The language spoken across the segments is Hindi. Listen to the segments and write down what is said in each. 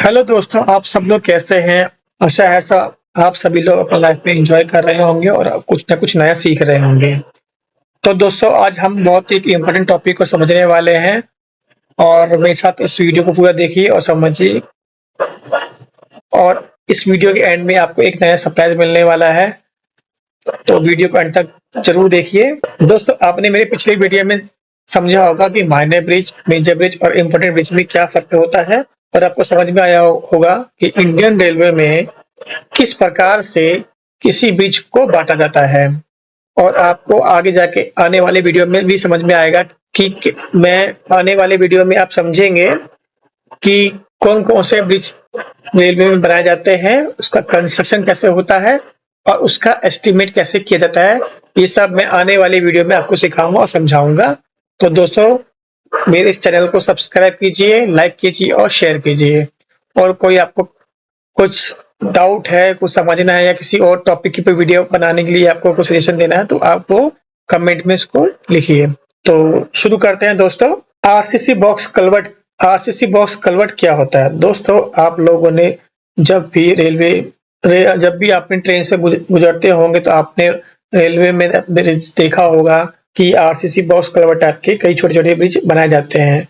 हेलो दोस्तों, आप सब लोग कैसे हैं? आशा है आप सभी लोग अपनी लाइफ में एंजॉय कर रहे होंगे और कुछ ना कुछ नया सीख रहे होंगे। तो दोस्तों, आज हम बहुत ही एक इम्पोर्टेंट टॉपिक को समझने वाले हैं और मेरे साथ इस वीडियो को पूरा देखिए और समझिए। और इस वीडियो के एंड में आपको एक नया सरप्राइज मिलने वाला है, तो वीडियो को एंड तक जरूर देखिए। दोस्तों, आपने मेरे पिछले वीडियो में समझा होगा कि माइनर ब्रिज, मेजर ब्रिज और इम्पोर्टेंट ब्रिज में क्या फर्क होता है, और आपको समझ में आया होगा कि इंडियन रेलवे में किस प्रकार से किसी ब्रिज को बांटा जाता है। और आपको आगे जाके आने वाले वीडियो में भी समझ में आएगा कि मैं आने वाले वीडियो में आप समझेंगे कि कौन कौन से ब्रिज रेलवे में बनाए जाते हैं, उसका कंस्ट्रक्शन कैसे होता है और उसका एस्टिमेट कैसे किया जाता है। ये सब मैं आने वाले वीडियो में आपको सिखाऊंगा और समझाऊंगा। तो दोस्तों, मेरे इस चैनल को सब्सक्राइब कीजिए, लाइक कीजिए और शेयर कीजिए। और कोई आपको कुछ डाउट है, कुछ समझना है या किसी और टॉपिक पे वीडियो बनाने के लिए आपको कुछ सजेशन देना है, तो आप वो कमेंट में इसको लिखिए। तो शुरू करते हैं दोस्तों। RCC box culvert. RCC box culvert क्या होता है? दोस्तों, आप लोगों ने जब भी जब भी आपने ट्रेन से गुजरते होंगे तो आपने रेलवे में ब्रिज देखा होगा कि आरसीसी बॉक्स कलवर्ट टाइप के कई छोटे छोटे ब्रिज बनाए जाते हैं।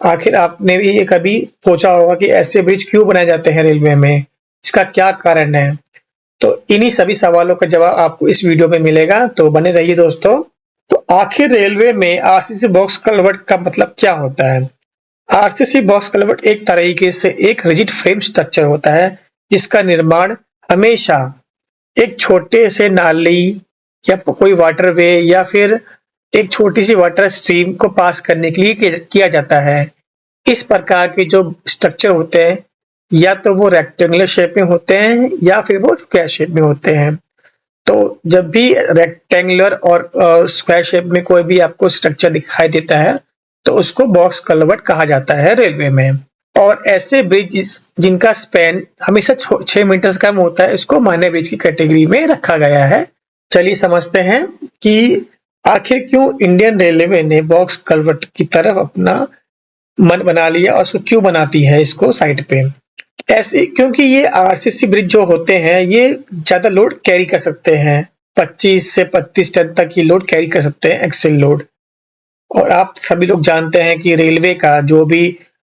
आखिर आपने भी ये कभी सोचा होगा कि ऐसे ब्रिज क्यों बनाए जाते हैं रेलवे में, इसका क्या कारण है? तो इन्हीं सभी सवालों का जवाब आपको इस वीडियो में मिलेगा, तो बने रहिए दोस्तों। तो आखिर रेलवे में आरसीसी बॉक्स कलवर्ट का मतलब क्या होता है? आरसीसी बॉक्स कलवर्ट एक तरीके से एक रिजिड फ्रेम स्ट्रक्चर होता है जिसका निर्माण हमेशा एक छोटे से नाली या कोई वाटरवे या फिर एक छोटी सी वाटर स्ट्रीम को पास करने के लिए किया जाता है। इस प्रकार के जो स्ट्रक्चर होते हैं या तो वो रेक्टेंगुलर शेप में होते हैं या फिर वो स्क्वायर शेप में होते हैं। तो जब भी रेक्टेंगुलर और स्क्वायर शेप में कोई भी आपको स्ट्रक्चर दिखाई देता है तो उसको बॉक्स कलवर्ट कहा जाता है रेलवे में। और ऐसे ब्रिज जिनका स्पैन हमेशा 6 मीटर से कम होता है, इसको माइनर ब्रिज की कैटेगरी में रखा गया है। चलिए समझते हैं कि आखिर क्यों इंडियन रेलवे ने बॉक्स कलवर्ट की तरफ अपना मन बना लिया और उसको क्यों बनाती है इसको साइड पे। ऐसे क्योंकि ये आरसीसी ब्रिज जो होते हैं ये ज्यादा लोड कैरी कर सकते हैं, 25 से 35 टन तक की लोड कैरी कर सकते हैं, एक्सेल लोड। और आप सभी लोग जानते हैं कि रेलवे का जो भी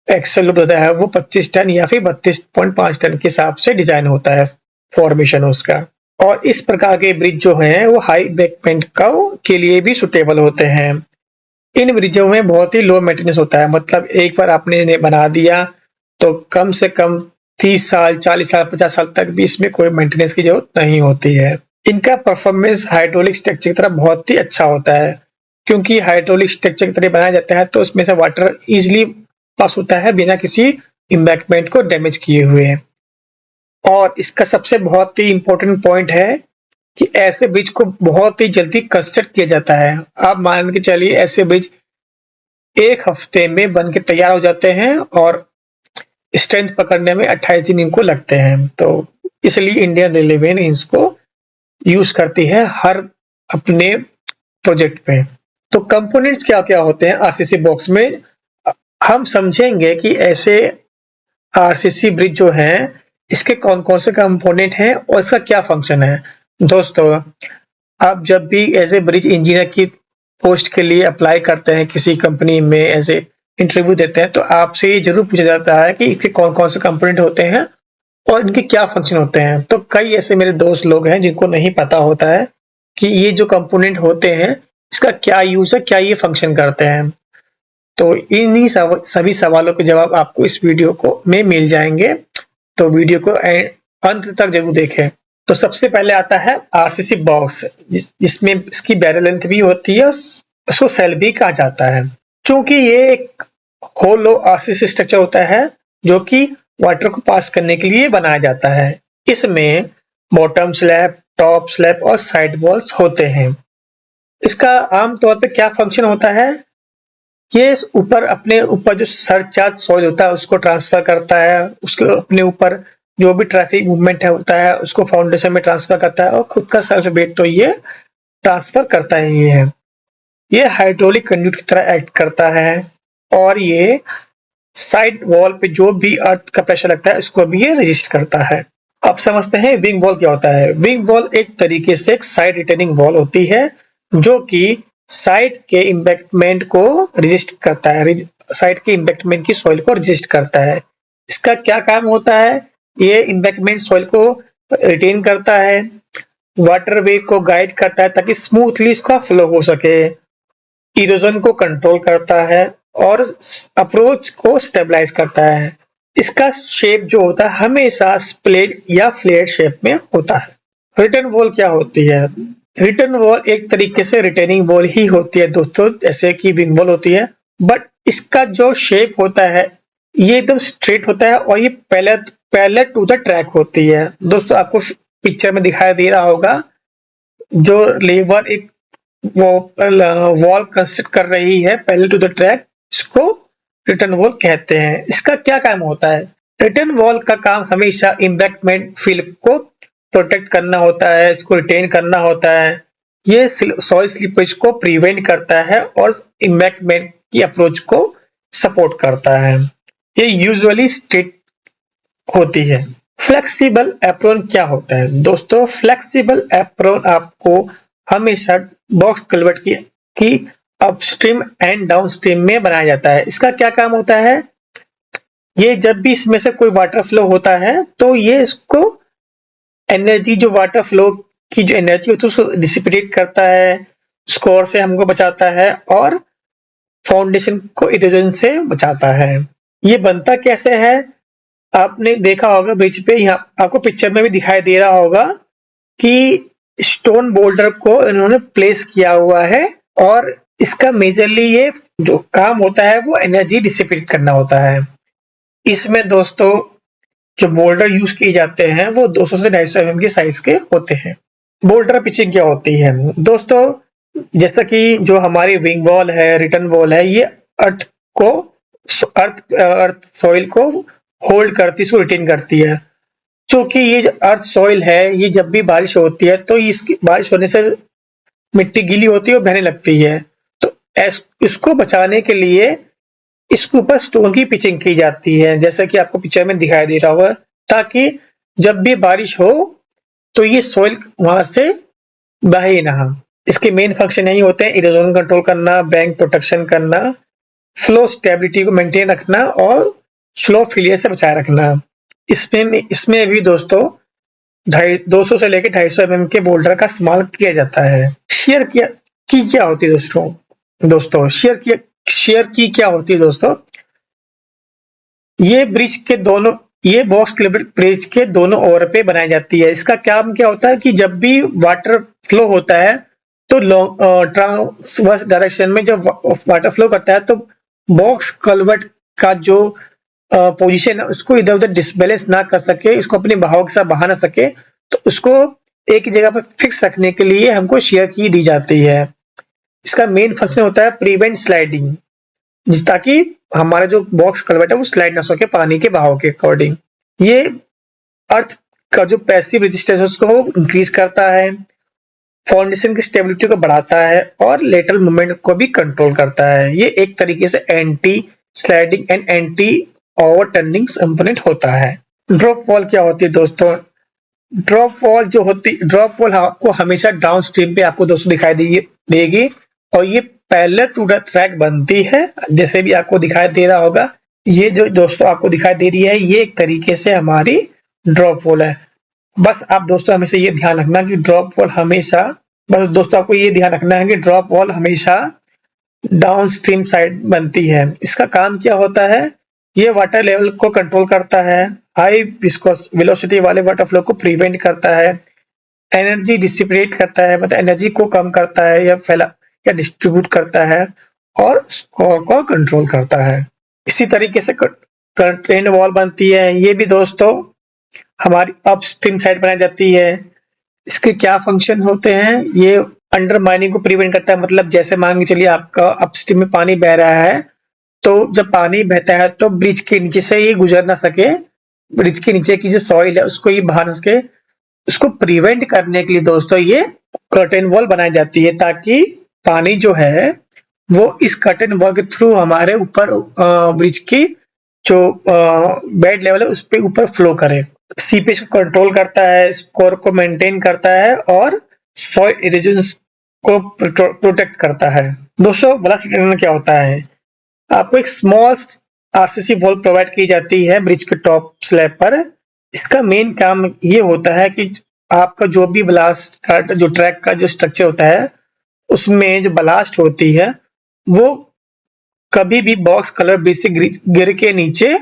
एक्सेल लोड होता है वो 25 टन या फिर 32.5 टन के हिसाब से डिजाइन होता है, फॉर्मेशन उसका। और इस प्रकार के ब्रिज जो हैं वो हाई बैकपेंट के लिए भी सुटेबल होते हैं। इन ब्रिजों में बहुत ही लो मेंटेनेंस होता है, मतलब एक बार आपने इन्हें बना दिया तो कम से कम 30 साल, 40 साल, 50 साल तक भी इसमें कोई मेंटेनेंस की जरूरत नहीं होती है। इनका परफॉर्मेंस हाइड्रोलिक स्ट्रक्चर की तरह बहुत ही अच्छा होता है, क्योंकि हाइड्रोलिक स्ट्रक्चर की तरह बनाया जाता है तो उसमें से वाटर इजिली पास होता है बिना किसी एम्बैंकमेंट को डैमेज किए हुए। और इसका सबसे बहुत ही इंपॉर्टेंट पॉइंट है कि ऐसे ब्रिज को बहुत ही जल्दी कंस्ट्रक्ट किया जाता है। आप मान के चलिए ऐसे ब्रिज 1 हफ्ते में बन के तैयार हो जाते हैं और स्ट्रेंथ पकड़ने में 28 दिन इनको लगते हैं। तो इसलिए इंडियन रेलवे ने इसको यूज करती है हर अपने प्रोजेक्ट पे। तो कंपोनेंट्स क्या क्या होते हैं आरसीसी बॉक्स में, हम समझेंगे कि ऐसे आरसीसी ब्रिज जो हैं इसके कौन कौन से कंपोनेंट हैं और इसका क्या फंक्शन है। दोस्तों, आप जब भी एज ए ब्रिज इंजीनियर की पोस्ट के लिए अप्लाई करते हैं किसी कंपनी में, एज ए इंटरव्यू देते हैं, तो आपसे ये जरूर पूछा जाता है कि इसके कौन कौन से कंपोनेंट होते हैं और इनके क्या फंक्शन होते हैं। तो कई ऐसे मेरे दोस्त लोग हैं जिनको नहीं पता होता है कि ये जो कंपोनेंट होते हैं इसका क्या यूज है, क्या ये फंक्शन करते हैं। तो इन्हीं सभी सवालों के जवाब आपको इस वीडियो को में मिल जाएंगे, तो वीडियो को अंत तक जरूर देखें। तो सबसे पहले आता है आरसीसी बॉक्स, जिसमें इसकी बैरल लेंथ भी होती है, उसको सेल भी कहा जाता है। चूंकि ये एक होलो आरसीसी स्ट्रक्चर होता है जो कि वाटर को पास करने के लिए बनाया जाता है। इसमें बॉटम स्लैब, टॉप स्लैब और साइड वॉल्स होते हैं। इसका आमतौर पे क्या फंक्शन होता है, ये ऊपर अपने ऊपर जो सरचार्ज सॉइल होता है उसको ट्रांसफर करता है, उसके अपने ऊपर जो भी ट्रैफिक मूवमेंट है होता है उसको फाउंडेशन में ट्रांसफर करता है और खुद का सेल्फ वेट तो ये ट्रांसफर करता ही है। ये हाइड्रोलिक कंड्यूट की तरह एक्ट करता है और ये साइड वॉल पे जो भी अर्थ का प्रेशर लगता है उसको भी ये रजिस्ट करता है। अब समझते हैं विंग वॉल क्या होता है। विंग वॉल एक तरीके से एक साइड रिटेनिंग वॉल होती है जो कि साइड के इम्पैक्टमेंट को रजिस्ट करता है, साइड के इम्पैक्टमेंट की सॉइल को रजिस्ट करता है। इसका क्या काम होता है, ये इम्पैक्टमेंट सॉइल को रिटेन करता है, वाटर वे को गाइड करता है ताकि स्मूथली इसका फ्लो हो सके, इरोजन को कंट्रोल करता है और अप्रोच को स्टेबलाइज करता है। इसका शेप जो होता है हमेशा स्प्लिट या फ्लेयर शेप में होता है। रिटर्न वॉल क्या होती है? रिटर्न वॉल एक तरीके से रिटेनिंग वॉल ही होती है दोस्तों, जैसे कि विंग वॉल होती है, बट इसका जो शेप होता है ये एकदम स्ट्रेट होता है और ये पैरेलल टू द ट्रैक होती है। दोस्तों आपको पिक्चर में दिखाई दे रहा होगा, जो लेबर एक वॉल कंस्ट्रक्ट कर रही है पैरेलल टू द ट्रैक, इसको रिटर्न वॉल कहते हैं। इसका क्या काम होता है? रिटर्न वॉल का काम हमेशा इम्बैक्टमेंट फिल्म को प्रोटेक्ट करना होता है, इसको रिटेन करना होता है। ये सॉइल स्लिपेज को प्रिवेंट करता है और इम्बैक्टमेंट की अप्रोच को सपोर्ट करता है। ये यूजुअली स्ट्रेट होती है। फ्लेक्सिबल एप्रोन क्या होता है? दोस्तों फ्लेक्सिबल एप्रोन आपको हमेशा बॉक्स कल्वर्ट की अपस्ट्रीम एंड डाउनस्ट्रीम में बनाया जाता है। इसका क्या काम होता है? ये जब भी इसमें से कोई वाटर फ्लो होता है तो ये इसको एनर्जी, जो वाटर फ्लो की जो एनर्जी होती है उसको डिसिपेट करता है, स्कोर से हमको बचाता है और फाउंडेशन को इरोजन से बचाता है। ये बनता कैसे है? आपने देखा होगा ब्रिज पे, यहाँ आपको पिक्चर में भी दिखाई दे रहा होगा कि स्टोन बोल्डर को इन्होंने प्लेस किया हुआ है और इसका मेजरली ये जो काम होता है वो एनर्जी डिसिपेट करना होता है। इसमें दोस्तों जो बोल्डर यूज किए जाते हैं वो 200 से 250 mm की साइज के होते हैं। बोल्डर पिचिंग क्या होती है? दोस्तों जैसा कि जो हमारी विंग वॉल है, रिटर्न वॉल है, ये अर्थ सॉइल को होल्ड करती, इसको रिटेन करती है। क्योंकि ये जो अर्थ सॉइल है ये जब भी बारिश होती है तो इसकी बारिश होने से मिट्टी गीली होती है और बहने लगती है, तो इसको बचाने के लिए इसके ऊपर स्टोन की पिचिंग की जाती है, जैसा कि आपको पिक्चर में दिखाई दे रहा होगा, ताकि जब भी बारिश हो तो ये सॉइल वहां से बहे ना। इसके मेन फंक्शन यही होते हैं, इरोजन कंट्रोल करना, बैंक प्रोटेक्शन करना, फ्लो स्टेबिलिटी को मेंटेन रखना और फ्लो फेलियर से बचाए रखना। इसमें भी दोस्तों 200 से लेकर 250 mm के बोल्डर का इस्तेमाल किया जाता है। शेयर की क्या होती है दोस्तों शेयर की क्या होती है दोस्तों? ये बॉक्स कल्वर्ट ब्रिज के दोनों ओर पे बनाई जाती है। इसका काम क्या होता है कि जब भी वाटर फ्लो होता है तो ट्रांसवर्स डायरेक्शन में जब वाटर फ्लो करता है तो बॉक्स कल्वर्ट का जो पोजीशन है उसको इधर उधर डिसबैलेंस ना कर सके, इसको अपने बहाव के साथ बहा ना सके, तो उसको एक ही जगह पर फिक्स रखने के लिए हमको शेयर की दी जाती है। इसका मेन फंक्शन होता है प्रिवेंट स्लाइडिंग, ताकि हमारा जो बॉक्स कल्वर्ट है वो स्लाइड ना सके पानी के बहाव के अकॉर्डिंग। ये अर्थ का जो पैसिव रेजिस्टेंस उसको इंक्रीज करता है, फाउंडेशन की स्टेबिलिटी को बढ़ाता है और लेटरल मूवमेंट को भी कंट्रोल करता है। ये एक तरीके से anti sliding and anti overturning component होता है। ड्रॉप वॉल क्या होती है दोस्तों? ड्रॉप वॉल आपको हमेशा डाउन स्ट्रीम पे आपको दोस्तों दिखाई देगी और ये पैरेलल टू द ट्रैक बनती है, जैसे भी आपको दिखाई दे रहा होगा। ये जो दोस्तों आपको दिखाई दे रही है ये एक तरीके से हमारी ड्रॉप वॉल है। बस आप दोस्तों हमेशा ये ध्यान रखना कि ड्रॉप वॉल हमेशा डाउन स्ट्रीम साइड बनती है। इसका काम क्या होता है? ये वाटर लेवल को कंट्रोल करता है, हाई विस्कोस वेलोसिटी वाले वाटर फ्लो को प्रिवेंट करता है, एनर्जी डिसिपेट करता है, मतलब एनर्जी को कम करता है या डिस्ट्रीब्यूट करता है और स्कोर को कंट्रोल करता है। इसी तरीके से कंटेन वॉल बनती है, ये भी दोस्तों हमारी अपस्ट्रीम साइड बनाई जाती है। इसके क्या फंक्शंस होते हैं? ये अंडरमाइनिंग को प्रिवेंट करता है, मतलब जैसे मान के चलिए आपका अपस्ट्रीम में पानी बह रहा है, तो जब पानी बहता है तो ब्रिज के नीचे से ये गुजर ना सके, ब्रिज के नीचे की जो सॉइल है उसको ये बहा ना सके, उसको प्रिवेंट करने के लिए दोस्तों ये कर्टेन वॉल बनाई जाती है, ताकि पानी जो है वो इस कर्टेन वॉल के थ्रू हमारे ऊपर ब्रिज की जो बेड लेवल है उस पे ऊपर फ्लो करे। सीपेज को कंट्रोल करता है, स्कोर को मेंटेन करता है और सॉइल इरोजन को प्रोटेक्ट करता है। दोस्तों ब्लास्ट रिटेनर क्या होता है? आपको एक स्मॉल आरसीसी वॉल प्रोवाइड की जाती है ब्रिज के टॉप स्लैब पर। इसका मेन काम ये होता है कि आपका जो भी ब्लास्ट का जो ट्रैक का जो स्ट्रक्चर होता है उसमें जो ब्लास्ट होती है वो कभी भी बॉक्स कलर ब्रिज से गिर के नीचे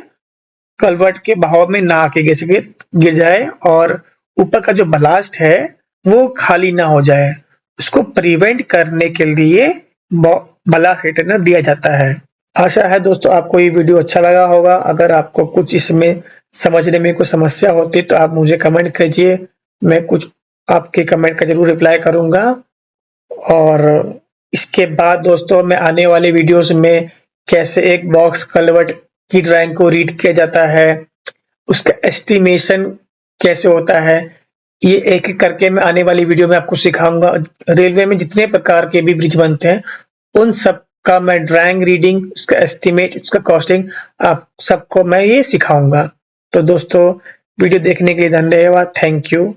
कलवर्ट के बहाव में ना आके गिर जाए और ऊपर का जो ब्लास्ट है वो खाली ना हो जाए। उसको प्रिवेंट करने के लिए ब्लास्ट रिटेनर दिया जाता है। आशा है दोस्तों आपको ये वीडियो अच्छा लगा होगा। अगर आपको कुछ इसमें समझने में कोई समस्या होती तो आप मुझे कमेंट कीजिए, मैं कुछ आपके कमेंट का जरूर रिप्लाई करूंगा। और इसके बाद दोस्तों मैं आने वाले वीडियोस में कैसे एक बॉक्स कलवर्ट की ड्राइंग को रीड किया जाता है, उसका एस्टिमेशन कैसे होता है, ये एक-एक करके मैं आने वाली वीडियो में आपको सिखाऊंगा। रेलवे में जितने प्रकार के भी ब्रिज बनते हैं उन सब का मैं ड्राइंग, रीडिंग, उसका एस्टिमेट, उसका कॉस्टिंग आप सबको मैं ये सिखाऊंगा। तो दोस्तों वीडियो देखने के लिए धन्यवाद। Thank you.